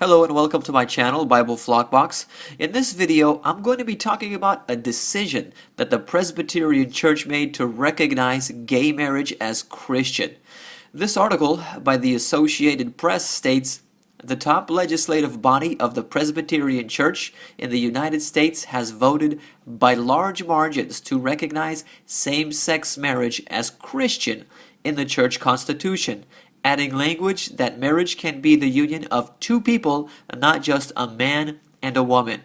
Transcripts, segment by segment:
Hello and welcome to my channel, Bible Flockbox. In this video, I'm going to be talking about a decision that the Presbyterian Church made to recognize gay marriage as Christian. This article by the Associated Press states, "The top legislative body of the Presbyterian Church in the United States has voted by large margins to recognize same-sex marriage as Christian in the church constitution, adding language that marriage can be the union of two people, not just a man and a woman."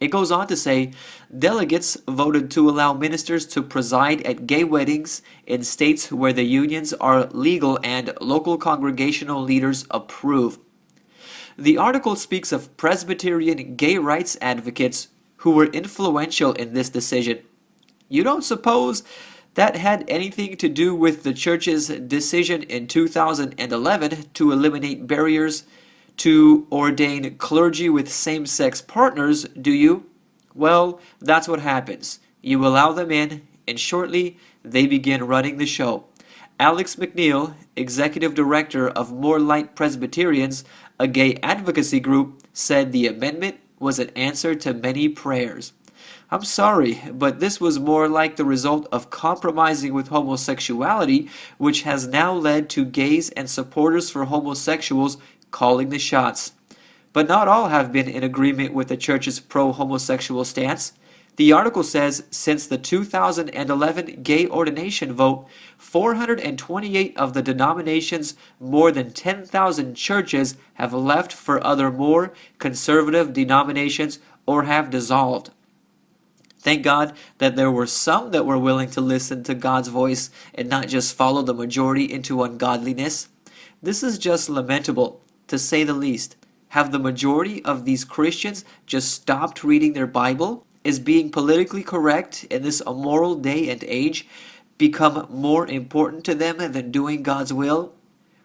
It goes on to say, delegates voted to allow ministers to preside at gay weddings in states where the unions are legal and local congregational leaders approve. The article speaks of Presbyterian gay rights advocates who were influential in this decision. You don't suppose that had anything to do with the church's decision in 2011 to eliminate barriers to ordain clergy with same-sex partners, do you? Well, that's what happens. You allow them in, and shortly they begin running the show. Alex McNeil, executive director of More Light Presbyterians, a gay advocacy group, said the amendment was an answer to many prayers. I'm sorry, but this was more like the result of compromising with homosexuality, which has now led to gays and supporters for homosexuals calling the shots. But not all have been in agreement with the church's pro-homosexual stance. The article says since the 2011 gay ordination vote, 428 of the denomination's more than 10,000 churches have left for other more conservative denominations or have dissolved. Thank God that there were some that were willing to listen to God's voice and not just follow the majority into ungodliness. This is just lamentable, to say the least. Have the majority of these Christians just stopped reading their Bible? Is being politically correct in this immoral day and age become more important to them than doing God's will?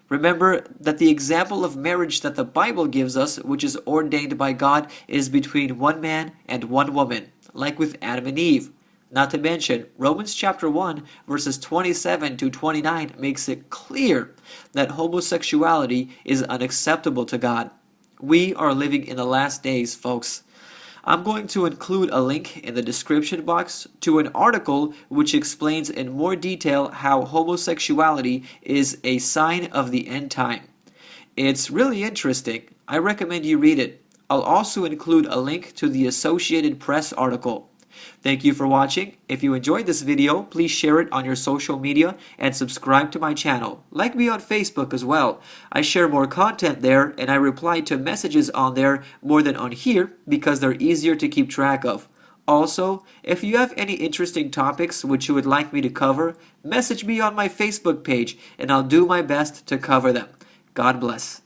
Remember that the example of marriage that the Bible gives us, which is ordained by God, is between one man and one woman, like with Adam and Eve. Not to mention, Romans chapter 1 verses 27 to 29 makes it clear that homosexuality is unacceptable to God. We are living in the last days, folks. I'm going to include a link in the description box to an article which explains in more detail how homosexuality is a sign of the end time. It's really interesting. I recommend you read it. I'll also include a link to the Associated Press article. Thank you for watching. If you enjoyed this video, please share it on your social media and subscribe to my channel. Like me on Facebook as well. I share more content there and I reply to messages on there more than on here because they're easier to keep track of. Also, if you have any interesting topics which you would like me to cover, message me on my Facebook page and I'll do my best to cover them. God bless.